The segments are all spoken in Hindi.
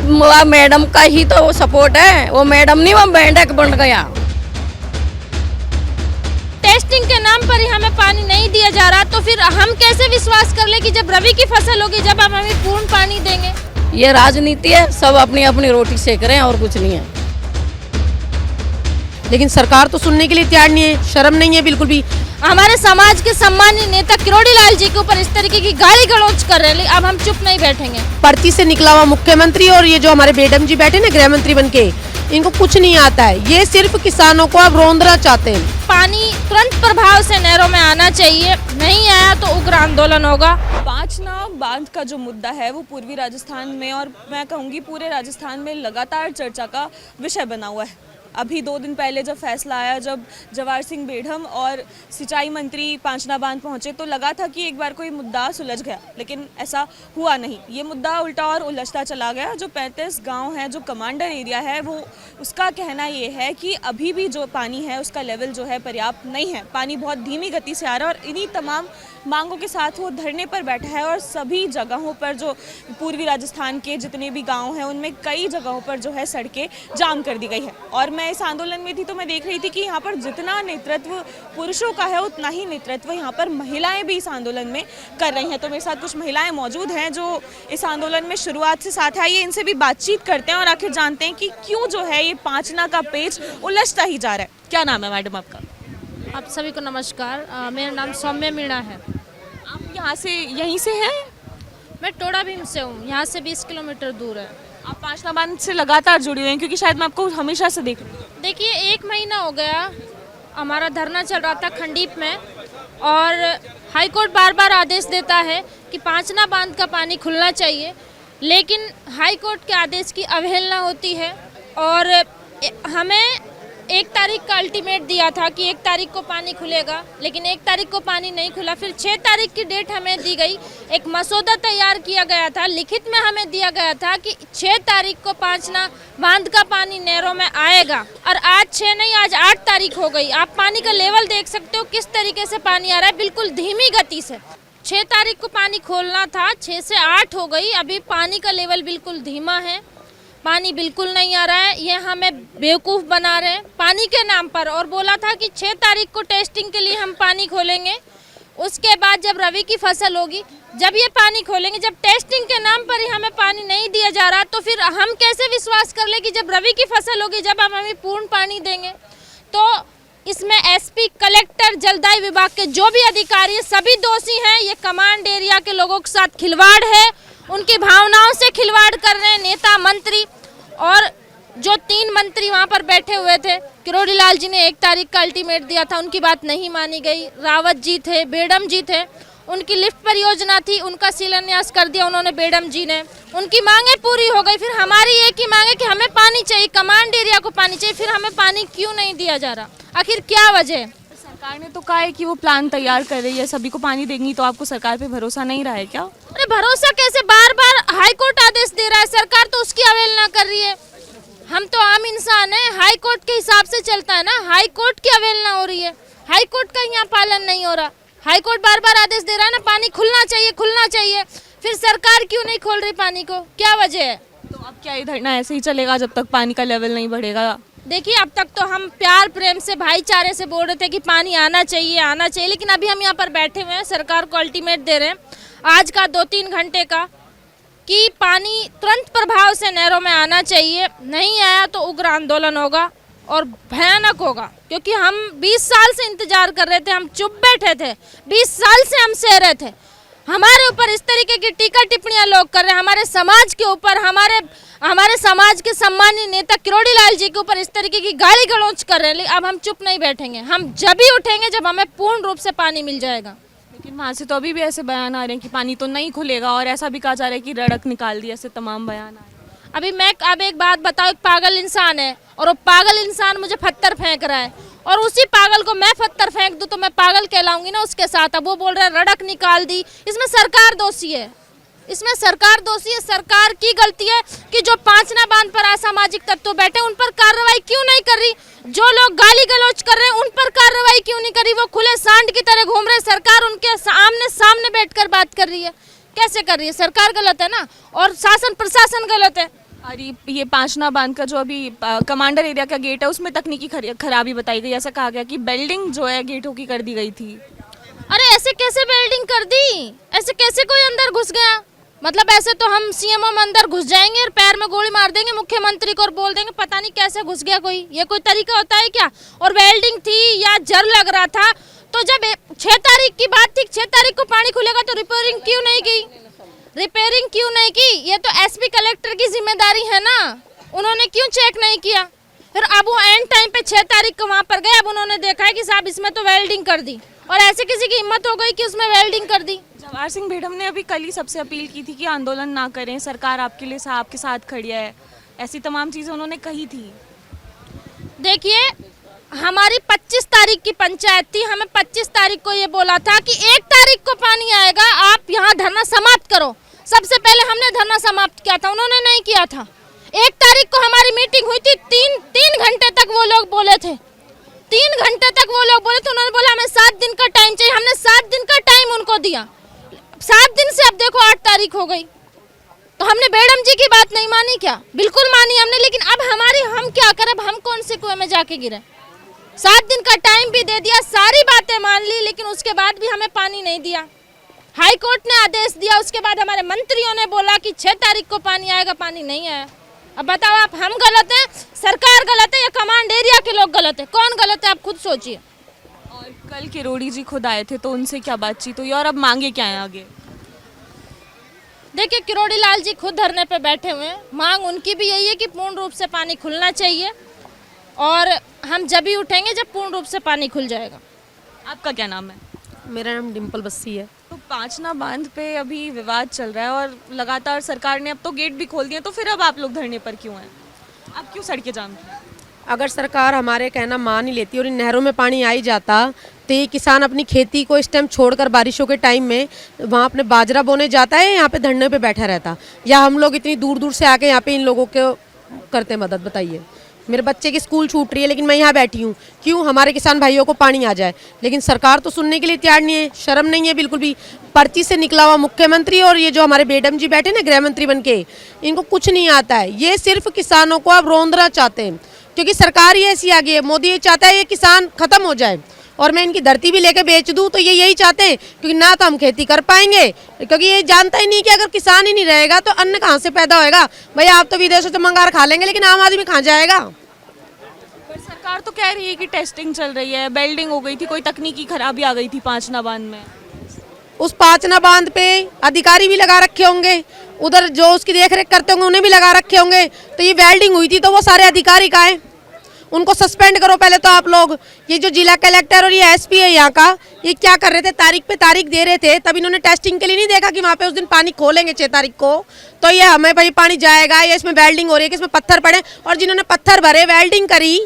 मैडम का ही तो सपोर्ट है, वो मैडम नहीं वो मेंढक बन गया। टेस्टिंग के नाम पर ही हमें पानी नहीं दिया जा रहा, तो फिर हम कैसे विश्वास कर ले कि जब रबी की फसल होगी जब हम हमें पूर्ण पानी देंगे। ये राजनीति है, सब अपनी अपनी रोटी सेक रहे हैं और कुछ नहीं है। लेकिन सरकार तो सुनने के लिए तैयार नहीं है, शर्म नहीं है बिल्कुल भी। हमारे समाज के सम्मानीय नेता किरोड़ी लाल जी के ऊपर इस तरीके की गाली गलौज कर रहे हैं, अब हम चुप नहीं बैठेंगे। परती से निकला हुआ मुख्यमंत्री और ये जो हमारे मैडम जी बैठे ना गृह मंत्री बन के, इनको कुछ नहीं आता है। ये सिर्फ किसानों को अब रोंदना चाहते हैं। पानी तुरंत प्रभाव से नहरों में आना चाहिए, नहीं आया तो उग्र आंदोलन होगा। पांचना बांध का जो मुद्दा है वो पूर्वी राजस्थान में और मैं कहूँगी पूरे राजस्थान में लगातार चर्चा का विषय बना हुआ है। अभी 2 दिन पहले जब फैसला आया, जब जवाहर सिंह बेढ़म और सिंचाई मंत्री पांचना बांध पहुंचे तो लगा था कि एक बार कोई मुद्दा सुलझ गया, लेकिन ऐसा हुआ नहीं। ये मुद्दा उल्टा और उलझता चला गया। जो 35 गांव हैं, जो कमांडर एरिया है, वो उसका कहना ये है कि अभी भी जो पानी है उसका लेवल जो है पर्याप्त नहीं है। पानी बहुत धीमी गति से आ रहा है और इन्हीं तमाम मांगों के साथ वो धरने पर बैठा है। और सभी जगहों पर जो पूर्वी राजस्थान के जितने भी गाँव हैं उनमें कई जगहों पर जो है सड़कें जाम कर दी गई है। और मैं इस आंदोलन में थी तो मैं देख रही थी कि यहाँ पर जितना नेतृत्व पुरुषों का है उतना ही नेतृत्व यहाँ पर महिलाएं भी इस आंदोलन में कर रही हैं। तो मेरे साथ कुछ महिलाएं मौजूद हैं जो इस आंदोलन में शुरुआत से साथ आइए, इनसे भी बातचीत करते हैं और आखिर जानते हैं कि क्यों जो है ये पांचना का पेच उलझता ही जा रहा है। क्या नाम है मैडम आपका? आप सभी को नमस्कार, मेरा नाम सौम्या मीणा है। आप यहाँ से यहीं से हैं? मैं टोड़ा भीम से हूँ, यहाँ से 20 किलोमीटर दूर है। आप पांचना बांध से लगातार जुड़ी हुई हैं क्योंकि शायद मैं आपको हमेशा से देख रही हूँ। देखिए 1 महीना हो गया हमारा धरना चल रहा था खंडीप में, और हाईकोर्ट बार बार आदेश देता है कि पांचना बांध का पानी खुलना चाहिए, लेकिन हाईकोर्ट के आदेश की अवहेलना होती है। और हमें 1 तारीख का अल्टीमेट दिया था कि 1 तारीख को पानी खुलेगा, लेकिन 1 तारीख को पानी नहीं खुला। फिर 6 तारीख की डेट हमें दी गई, एक मसौदा तैयार किया गया था, लिखित में हमें दिया गया था कि 6 तारीख को पांचना बांध का पानी नहरों में आएगा। और आज 6 नहीं, आज 8 तारीख हो गई। आप पानी का लेवल देख सकते हो किस तरीके से पानी आ रहा है, बिल्कुल धीमी गति से। 6 तारीख को पानी खोलना था, 6 से 8 हो गई, अभी पानी का लेवल बिल्कुल धीमा है, पानी बिल्कुल नहीं आ रहा है। ये हमें बेवकूफ़ बना रहे हैं पानी के नाम पर। और बोला था कि 6 तारीख को टेस्टिंग के लिए हम पानी खोलेंगे, उसके बाद जब रबी की फसल होगी जब ये पानी खोलेंगे। जब टेस्टिंग के नाम पर ही हमें पानी नहीं दिया जा रहा, तो फिर हम कैसे विश्वास कर ले कि जब रबी की फसल होगी जब हम हमें पूर्ण पानी देंगे। तो इसमें एसपी, कलेक्टर, जलदाय विभाग के जो भी अधिकारी हैं सभी दोषी हैं। ये कमांड एरिया के लोगों के साथ खिलवाड़ है, उनकी भावनाओं से खिलवाड़ कर रहे हैं नेता, मंत्री। और जो 3 मंत्री वहाँ पर बैठे हुए थे, किरोड़ी लाल जी ने 1 तारीख का अल्टीमेट दिया था, उनकी बात नहीं मानी गई। रावत जी थे, बेडम जी थे, उनकी लिफ्ट परियोजना थी, उनका शिलान्यास कर दिया उन्होंने, बेडम जी ने। उनकी मांगे पूरी हो गई। फिर हमारी एक ही मांग है कि हमें पानी चाहिए, कमांड एरिया को पानी चाहिए। फिर हमें पानी क्यों नहीं दिया जा रहा, आखिर क्या वजह है? सरकार ने तो कहा है कि वो प्लान तैयार कर रही है, सभी को पानी देंगी, तो आपको सरकार पे भरोसा नहीं रहा है क्या? अरे भरोसा कैसे, बार बार हाईकोर्ट आदेश दे रहा है, सरकार तो उसकी अवहेलना कर रही है। हम तो आम इंसान हैं, हाई कोर्ट के हिसाब से चलता है ना, हाई कोर्ट की अवहेलना हो रही है, हाई कोर्ट का यहाँ पालन नहीं हो रहा। हाई कोर्ट बार बार आदेश दे रहा है ना, पानी खुलना चाहिए, खुलना चाहिए, फिर सरकार क्यों नहीं खोल रही पानी को, क्या वजह है? तो अब क्या ये धरना ऐसे ही चलेगा जब तक पानी का लेवल नहीं बढ़ेगा? देखिए अब तक तो हम प्यार प्रेम से, भाईचारे से बोल रहे थे कि पानी आना चाहिए, आना चाहिए, लेकिन अभी हम यहाँ पर बैठे हुए हैं, सरकार को अल्टीमेट दे रहे हैं आज का 2-3 घंटे का कि पानी तुरंत प्रभाव से नहरों में आना चाहिए, नहीं आया तो उग्र आंदोलन होगा और भयानक होगा। क्योंकि हम 20 साल से इंतजार कर रहे थे, हम चुप बैठे थे, 20 साल से हम सह रहे थे। हमारे ऊपर इस तरीके की टीका टिप्पणियां लोग कर रहे हैं, हमारे समाज के ऊपर, हमारे समाज के सम्मानीय नेता किरोड़ी लाल जी के ऊपर इस तरीके की गाली गलौज कर रहे हैं। अब हम चुप नहीं बैठेंगे, हम जब ही उठेंगे जब हमें पूर्ण रूप से पानी मिल जाएगा। लेकिन वहाँ से तो अभी भी ऐसे बयान आ रहे हैं कि पानी तो नहीं खुलेगा, और ऐसा भी कहा जा रहा है कि रड़क निकाल दी, ऐसे तमाम बयान आ रहे हैं। अभी मैं अब एक बात बताओ, एक पागल इंसान है और वो पागल इंसान मुझे पत्थर फेंक रहा है, और उसी पागल को मैं पत्थर फेंक दूं तो मैं पागल कहलाऊंगी ना उसके साथ। अब वो बोल रहा है रड़क निकाल दी, इसमें सरकार दोषी है, इसमें सरकार दोषी है। सरकार की गलती है कि जो पांचना बांध पर असामाजिक तत्व बैठे उन पर कार्रवाई क्यों नहीं कर रही, जो लोग गाली गलौज कर रहे हैं उन पर कार्रवाई क्यों नहीं कर रही। वो खुले सांड की तरह घूम रहे, सरकार उनके सामने बैठकर बात कर रही है। कैसे कर रही है? सरकार गलत है ना, और शासन प्रशासन गलत है। और ये पांचना बांध का जो अभी कमांडर एरिया का गेट है उसमें तकनीकी खराबी बताई गई। ऐसा कहा गया कि बिल्डिंग जो है गेटों की कर दी गई थी। अरे ऐसे कैसे वेल्डिंग कर दी, ऐसे कैसे कोई अंदर घुस गया? मतलब ऐसे तो हम सीएमओ में अंदर घुस जाएंगे और पैर में गोली मार देंगे मुख्यमंत्री को और बोल देंगे पता नहीं कैसे घुस गया कोई। ये कोई तरीका होता है क्या? और वेल्डिंग थी या जर लग रहा था तो जब 6 तारीख की बात थी, 6 तारीख को पानी खुलेगा तो रिपेयरिंग क्यों नहीं की? रिपेयरिंग क्यों नहीं की? ये तो एसपी कलेक्टर की जिम्मेदारी है ना, उन्होंने क्यों चेक नहीं किया? फिर अब वो एंड टाइम पे 6 तारीख को वहाँ पर गए, अब उन्होंने देखा है कि साहब इसमें तो वेल्डिंग कर दी और ऐसे किसी की हिम्मत हो गई कि उसमें वेल्डिंग कर दी। जवाहर सिंह बेढ़म ने अभी कल ही सबसे अपील की थी कि आंदोलन ना करें, सरकार आपके साथ खड़ी है, ऐसी तमाम चीज़ें उन्होंने कही थी। देखिए हमारी 25 तारीख की पंचायत थी, हमें 25 तारीख को ये बोला था कि 1 तारीख को पानी आएगा, आप यहाँ धरना समाप्त करो। सबसे पहले हमने धरना समाप्त किया था, उन्होंने नहीं किया था। 1 तारीख को हमारी मीटिंग हुई थी, तीन घंटे तक वो लोग बोले थे, 3 घंटे तक वो लोग बोले थे। उन्होंने बोला हमें 7 दिन का टाइम चाहिए, हमने 7 दिन का टाइम उनको दिया। 7 दिन से अब देखो 8 तारीख हो गई, तो हमने बेड़म जी की बात नहीं मानी क्या? बिल्कुल मानी हमने, लेकिन अब हम क्या करें? अब हम कौन से कुएं में जाके गिरे? 7 दिन का टाइम भी दे दिया, सारी बातें मान ली, लेकिन उसके बाद भी हमें पानी नहीं दिया। हाई कोर्ट ने आदेश दिया, उसके बाद हमारे मंत्रियों ने बोला कि 6 तारीख को पानी आएगा, पानी नहीं आया। अब बताओ आप, हम गलत हैं, सरकार गलत है या कमांड एरिया के लोग गलत है? कौन गलत है आप खुद सोचिए। और कल किरोड़ी जी खुद आए थे तो उनसे क्या बातचीत हुई और अब मांगे क्या है आगे? देखिए किरोड़ी लाल जी खुद धरने पे बैठे हुए हैं, मांग उनकी भी यही है कि पूर्ण रूप से पानी खुलना चाहिए और हम जब ही उठेंगे जब पूर्ण रूप से पानी खुल जाएगा। आपका क्या नाम है? मेरा नाम डिम्पल बस्सी है। तो पांचना बांध पे अभी विवाद चल रहा है और लगातार सरकार ने अब तो गेट भी खोल दिए, तो फिर अब आप लोग धरने पर क्यों हैं? आप क्यों सड़कें जाम की? अगर सरकार हमारे कहना मान ही लेती और इन नहरों में पानी आ ही जाता तो ये किसान अपनी खेती को इस टाइम छोड़कर बारिशों के टाइम में वहाँ अपने बाजरा बोने जाता है, यहाँ पे धरने पे बैठा रहता, या हम लोग इतनी दूर दूर से आके यहाँ पे इन लोगों को करते मदद? बताइए, मेरे बच्चे की स्कूल छूट रही है लेकिन मैं यहाँ बैठी हूँ, क्यों? हमारे किसान भाइयों को पानी आ जाए। लेकिन सरकार तो सुनने के लिए तैयार नहीं है, शर्म नहीं है बिल्कुल भी। पर्ची से निकला हुआ मुख्यमंत्री और ये जो हमारे बेडम जी बैठे ना गृह मंत्री बन के, इनको कुछ नहीं आता है। ये सिर्फ किसानों को अब रौंदना चाहते हैं, क्योंकि सरकार ही ऐसी आ गई है। मोदी ये चाहता है ये किसान खत्म हो जाए और मैं इनकी धरती भी लेके बेच दूं, तो ये यही चाहते हैं, क्योंकि ना तो हम खेती कर पाएंगे, क्योंकि ये जानता ही नहीं कि अगर किसान ही नहीं रहेगा तो अन्न कहाँ से पैदा होएगा। भैया आप तो विदेशों से मंगा खा लेंगे, लेकिन आम आदमी कहाँ जाएगा? पर सरकार तो कह रही है कि टेस्टिंग चल रही है, बेल्डिंग हो गई थी, कोई तकनीकी खराबी आ गई थी पांचना बांध में। उस पांचना बांध पे अधिकारी भी लगा रखे होंगे, उधर जो उसकी देखरेख करते होंगे उन्हें भी लगा रखे होंगे। तो ये वेल्डिंग हुई थी तो वो सारे अधिकारी कहाँ हैं? उनको सस्पेंड करो पहले तो आप लोग। ये जो जिला कलेक्टर और ये एसपी है यहाँ का, ये क्या कर रहे थे? तारीख पे तारीख दे रहे थे, तब इन्होंने टेस्टिंग के लिए नहीं देखा कि वहाँ पे उस दिन पानी खोलेंगे 6 तारीख को, तो ये हमें भाई पानी जाएगा, ये इसमें वेल्डिंग हो रही है कि इसमें पत्थर पड़े, और जिन्होंने पत्थर भरे वेल्डिंग करी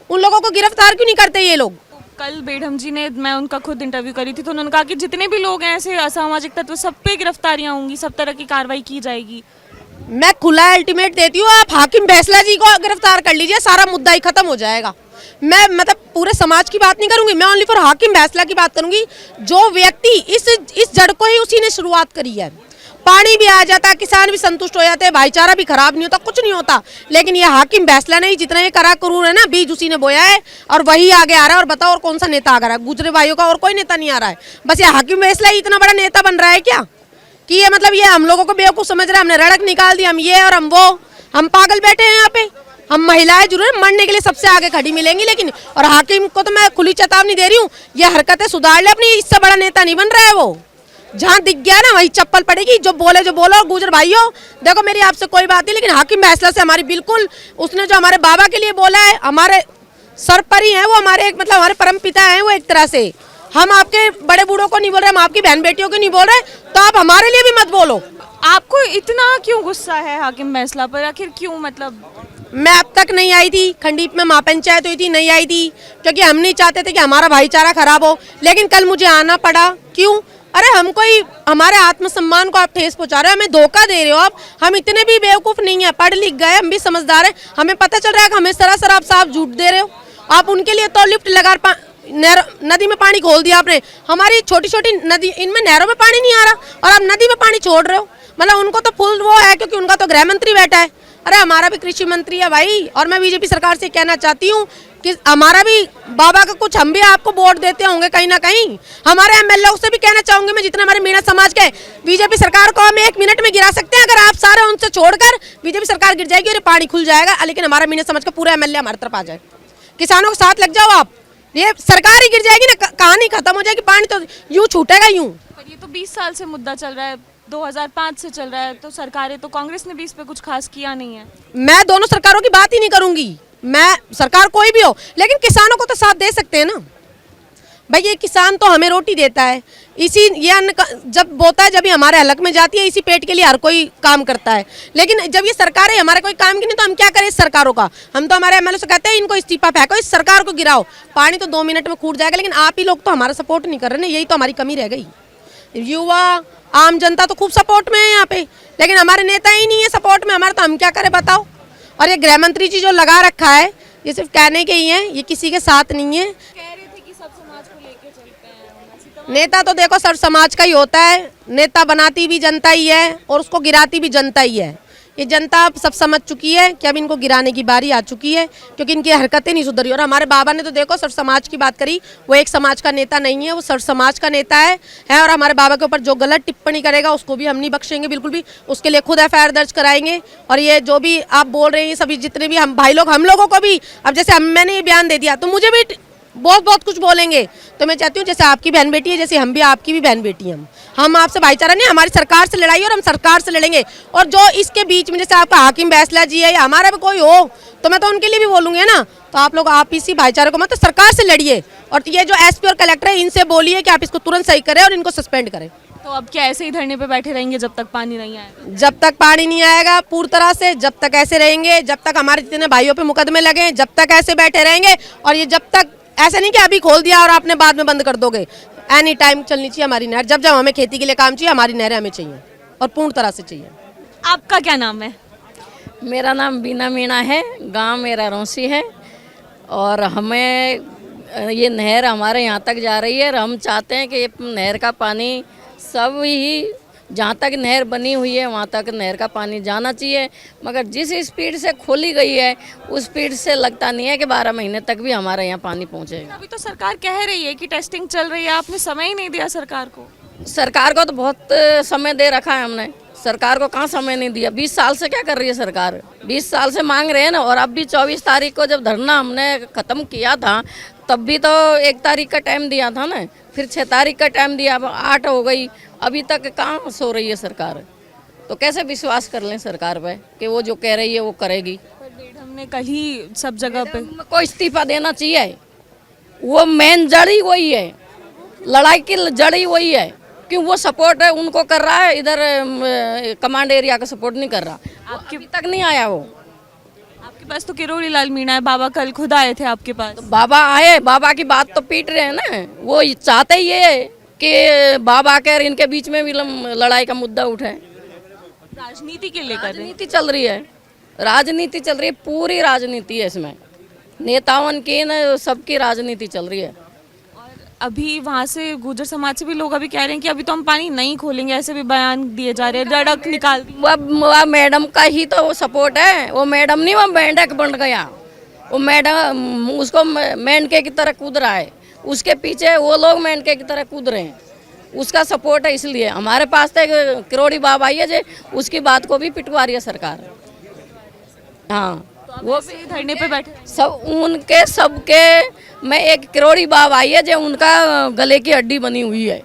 उन लोगों को गिरफ्तार क्यों नहीं करते ये लोग? कल बेढ़म जी ने, मैं उनका खुद इंटरव्यू करी थी, तो उन्होंने कहा कि जितने भी लोग हैं ऐसे असामाजिक तत्व, सब पे गिरफ्तारियां होंगी, सब तरह की कार्रवाई की जाएगी। मैं खुला अल्टीमेट देती हूँ, आप हाकिम बैसला जी को गिरफ्तार कर लीजिए, सारा मुद्दा ही खत्म हो जाएगा। मैं मतलब पूरे समाज की बात नहीं करूंगी, मैं ओनली फॉर हाकिम बैसला की बात करूंगी। जो व्यक्ति इस जड़ को ही उसी ने शुरुआत करी है। पानी भी आ जाता, किसान भी संतुष्ट हो जाते, भाईचारा भी खराब नहीं होता, कुछ नहीं होता। लेकिन ये हाकिम बैसला ने जितना ये करा करूर है ना, बीज उसी ने बोया है और वही आगे आ रहा है। और बताओ और कौन सा नेता आ रहा है? गुजरे भाइयों का और कोई नेता नहीं आ रहा है, बस ये हाकिम बैसला ही इतना बड़ा नेता बन रहा है क्या? कि ये मतलब ये हम लोगों को बेवकूफ़ समझ रहा है, हमने रड़क निकाल दी, हम ये और हम वो, हम पागल बैठे हैं यहाँ पे। हम महिलाएं जरूर मरने के लिए सबसे आगे खड़ी मिलेंगी, लेकिन और हाकिम को तो मैं खुली चेतावनी दे रही हूँ, ये हरकतें सुधार ले अपनी, इससे बड़ा नेता नहीं बन रहा है वो। जहाँ दिख गया ना वही चप्पल पड़ेगी, जो बोले जो बोलो। गुजर भाइयों देखो, मेरी आपसे कोई बात नहीं, लेकिन हाकिम फैसला से हमारी बिल्कुल, उसने जो हमारे बाबा के लिए बोला है, हमारे सरपरी हैं वो, हमारे एक मतलब हमारे परम पिता हैं वो एक तरह से। हम आपके बड़े बूढ़ों को नहीं बोल रहे, हम आपकी बहन बेटियों को नहीं बोल रहे, तो आप हमारे लिए भी मत बोलो। आपको इतना क्यों गुस्सा है हाकिम फैसला पर? आखिर क्यों? मतलब मैं अब तक नहीं आई थी, खंडीप में महापंचायत हुई थी, नहीं आई थी, क्योंकि हम नहीं चाहते थे कि हमारा भाईचारा खराब हो। लेकिन कल मुझे आना पड़ा, क्यों? अरे हम कोई, हमारे आत्मसम्मान को आप ठेस पहुंचा रहे हो, हमें धोखा दे रहे हो आप। हम इतने भी बेवकूफ़ नहीं है, पढ़ लिख गए, हम भी समझदार हैं, हमें पता चल रहा है कि हमें सरासर आप साफ झूठ दे रहे हो। आप उनके लिए तो लिफ्ट लगा नदी में पानी खोल दिया आपने, हमारी छोटी छोटी नदी, इनमें नहरों में पानी नहीं आ रहा और आप नदी में पानी छोड़ रहे हो। मतलब उनको तो फुल वो है, क्योंकि उनका तो गृह मंत्री बैठा है, अरे हमारा भी कृषि मंत्री है भाई, और मैं बीजेपी सरकार से कहना चाहती हूँ कि हमारा भी बाबा का कुछ, हम भी आपको वोट देते होंगे कहीं ना कहीं। हमारे एमएलए से भी कहना चाहूंगी मैं, जितने हमारे मीणा समाज के, बीजेपी सरकार को हम 1 मिनट में गिरा सकते हैं अगर आप सारे उनसे छोड़कर, बीजेपी सरकार गिर जाएगी और पानी खुल जाएगा। लेकिन हमारा मीणा समाज का पूरा एमएलए हमारी तरफ आ जाए, किसानों के साथ लग जाओ आप, ये सरकार ही गिर जाएगी ना, कहानी खत्म हो जाएगी, पानी तो यूं छूटेगा यूं। पर ये तो 20 साल से मुद्दा चल रहा है, 2005 से चल रहा है, तो सरकारें तो कांग्रेस ने भी इस पे कुछ खास किया नहीं है। मैं दोनों सरकारों की बात ही नहीं करूंगी, मैं सरकार कोई भी हो, लेकिन किसानों को तो साथ दे सकते हैं ना भाई। ये किसान तो हमें रोटी देता है, इसी ये अन्न जब बोता है, जब ये हमारे हलक में जाती है, इसी पेट के लिए हर कोई काम करता है। लेकिन जब ये सरकारें हमारे कोई काम की नहीं, तो हम क्या करें इस सरकारों का? हम तो हमारे एमएलए से कहते हैं इनको इस्तीफा फेंको, इस सरकार को गिराओ, पानी तो 2 मिनट में फूट जाएगा। लेकिन आप ही लोग तो हमारा सपोर्ट नहीं कर रहे ना, यही तो हमारी कमी रह गई। युवा आम जनता तो खूब सपोर्ट में है यहाँ पे, लेकिन हमारे नेता ही नहीं है सपोर्ट में हमारे, तो हम क्या करें बताओ। और ये गृह मंत्री जी जो लगा रखा है, ये सिर्फ कहने के ही हैं, ये किसी के साथ नहीं है। कह रहे थे कि सब समाज को लेके चलते हैं। नेता तो देखो सब समाज का ही होता है, नेता बनाती भी जनता ही है और उसको गिराती भी जनता ही है। ये जनता अब सब समझ चुकी है कि अब इनको गिराने की बारी आ चुकी है, क्योंकि इनकी हरकतें नहीं सुधरी। और हमारे बाबा ने तो देखो सर्व समाज की बात करी, वो एक समाज का नेता नहीं है, वो सर्व समाज का नेता है। और हमारे बाबा के ऊपर जो गलत टिप्पणी करेगा उसको भी हम नहीं बख्शेंगे बिल्कुल भी, उसके लिए खुद FIR दर्ज कराएंगे। और ये जो भी आप बोल रहे हैं, सभी जितने भी हम भाई लोग, हम लोगों को भी, अब जैसे मैंने ये बयान दे दिया तो मुझे भी बहुत कुछ बोलेंगे। तो मैं चाहती हूँ जैसे आपकी बहन बेटी है, जैसे हम भी आपकी भी बहन बेटी हैं, हम आपसे भाईचारा नहीं, हमारी सरकार से लड़ाई और हम सरकार से लड़ेंगे। और जो इसके बीच में जैसे आपका हाकिम बैसला जी है या हमारा भी कोई हो, तो मैं तो उनके लिए भी बोलूँगी ना। तो आप लोग आप इसी भाईचारे को मतलब सरकार से लड़िए, और ये जो SP और कलेक्टर है इनसे बोलिए कि आप इसको तुरंत सही करें और इनको सस्पेंड करें। तो अब क्या ऐसे ही धरने पे बैठे रहेंगे जब तक पानी नहीं आएगा? जब तक पानी नहीं आएगा पूरी तरह से, जब तक ऐसे रहेंगे, जब तक हमारे जितने भाइयों पे मुकदमे लगे, जब तक ऐसे बैठे रहेंगे। और ये जब तक ऐसे नहीं कि अभी खोल दिया और आपने बाद में बंद कर दोगे, एनी टाइम चलनी चाहिए हमारी नहर। जब जब हमें खेती के लिए काम चाहिए, हमारी नहरें हमें चाहिए और पूर्ण तरह से चाहिए। आपका क्या नाम है? मेरा नाम बीना मीणा है, गांव मेरा रौसी है, और हमें ये नहर हमारे यहाँ तक जा रही है और हम चाहते हैं कि ये नहर का पानी सब ही, जहाँ तक नहर बनी हुई है वहाँ तक नहर का पानी जाना चाहिए। मगर जिस स्पीड से खोली गई है उस स्पीड से लगता नहीं है कि 12 महीने तक भी हमारे यहाँ पानी पहुँचेगा। अभी तो सरकार कह रही है कि टेस्टिंग चल रही है, आपने समय ही नहीं दिया सरकार को। सरकार को तो बहुत समय दे रखा है हमने, सरकार को कहाँ समय नहीं दिया। 20 साल से क्या कर रही है सरकार? 20 साल से मांग रहे हैं ना। और अब भी 24 तारीख को जब धरना हमने ख़त्म किया था, तब भी तो 1 तारीख का टाइम दिया था ना, फिर 6 तारीख का टाइम दिया, अब 8 हो गई, अभी तक कहाँ सो रही है सरकार। तो कैसे विश्वास कर लें सरकार पे कि वो जो कह रही है वो करेगी? पर बेढम ने कल ही सब जगह पे को इस्तीफा देना चाहिए, वो मेन जड़ ही वही है, लड़ाई की जड़ ही वही है। क्यों वो सपोर्ट है उनको कर रहा है, इधर कमांड एरिया का सपोर्ट नहीं कर रहा। आपके अभी तक नहीं आया वो। आपके पास तो किरोड़ी लाल मीणा है, बाबा कल खुद आए थे आपके पास। तो बाबा आए, बाबा की बात तो पीट रहे हैं ना, वो चाहते ही है कि बाबा आकर इनके बीच में भी लड़ाई का मुद्दा उठे। राजनीति के लिए कर रहे हैं। राजनीति चल रही है, राजनीति चल रही है, पूरी राजनीति है इसमें, नेताओं की न सबकी राजनीति चल रही है। अभी वहाँ से गुर्जर समाज से भी लोग अभी कह रहे हैं कि अभी तो हम पानी नहीं खोलेंगे, ऐसे भी बयान दिए जा रहे हैं, रड़क निकाल दी। वह मैडम का ही तो सपोर्ट है, वो मैडम नहीं, वो मेंढक बन गया, वो मैडम उसको मेंढके की तरह कूद रहा है, उसके पीछे वो लोग मेंढके की तरह कूद रहे हैं, उसका सपोर्ट है। इसलिए हमारे पास तो एक किरोड़ी बाबा आई है जो उसकी बात को भी पिटवा रही है सरकार। हाँ, वो भी धरने पे बैठे सब उनके सबके में एक किरोड़ी बाबा आई है जो उनका गले की हड्डी बनी हुई है,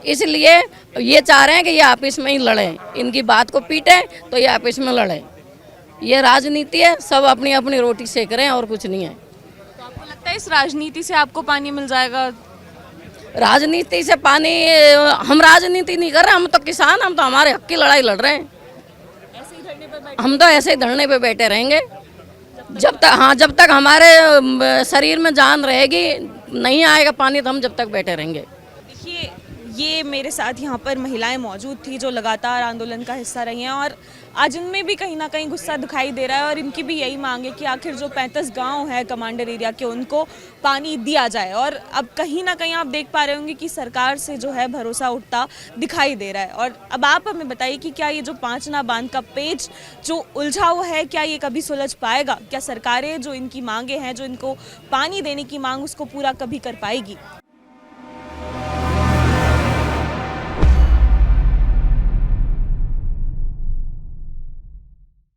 इसलिए ये चाह रहे हैं कि ये आपस में ही लड़ें, इनकी बात को पीटें तो ये आपस में लड़ें। ये राजनीति है, सब अपनी अपनी रोटी सेक रहे हैं और कुछ नहीं है। तो आपको लगता है इस राजनीति से आपको पानी मिल जाएगा? राजनीति से पानी, हम राजनीति नहीं कर रहे, हम तो किसान, हम तो हमारे हक की लड़ाई लड़ रहे हैं। ऐसे ही धरने पे हम तो ऐसे ही धरने पे बैठे रहेंगे जब तक, हाँ, जब तक हमारे शरीर में जान रहेगी, नहीं आएगा पानी तो हम जब तक बैठे रहेंगे। देखिए, ये मेरे साथ यहाँ पर महिलाएं मौजूद थी जो लगातार आंदोलन का हिस्सा रही हैं और आज इनमें भी कहीं ना कहीं गुस्सा दिखाई दे रहा है और इनकी भी यही मांग है कि आखिर जो 35 गांव है कमांडर एरिया के उनको पानी दिया जाए। और अब कहीं ना कहीं आप देख पा रहे होंगे कि सरकार से जो है भरोसा उठता दिखाई दे रहा है। और अब आप हमें बताइए कि क्या ये जो पांचना बांध का पेच जो उलझा हुआ है क्या ये कभी सुलझ पाएगा? क्या सरकारें जो इनकी मांगे हैं, जो इनको पानी देने की मांग, उसको पूरा कभी कर पाएगी?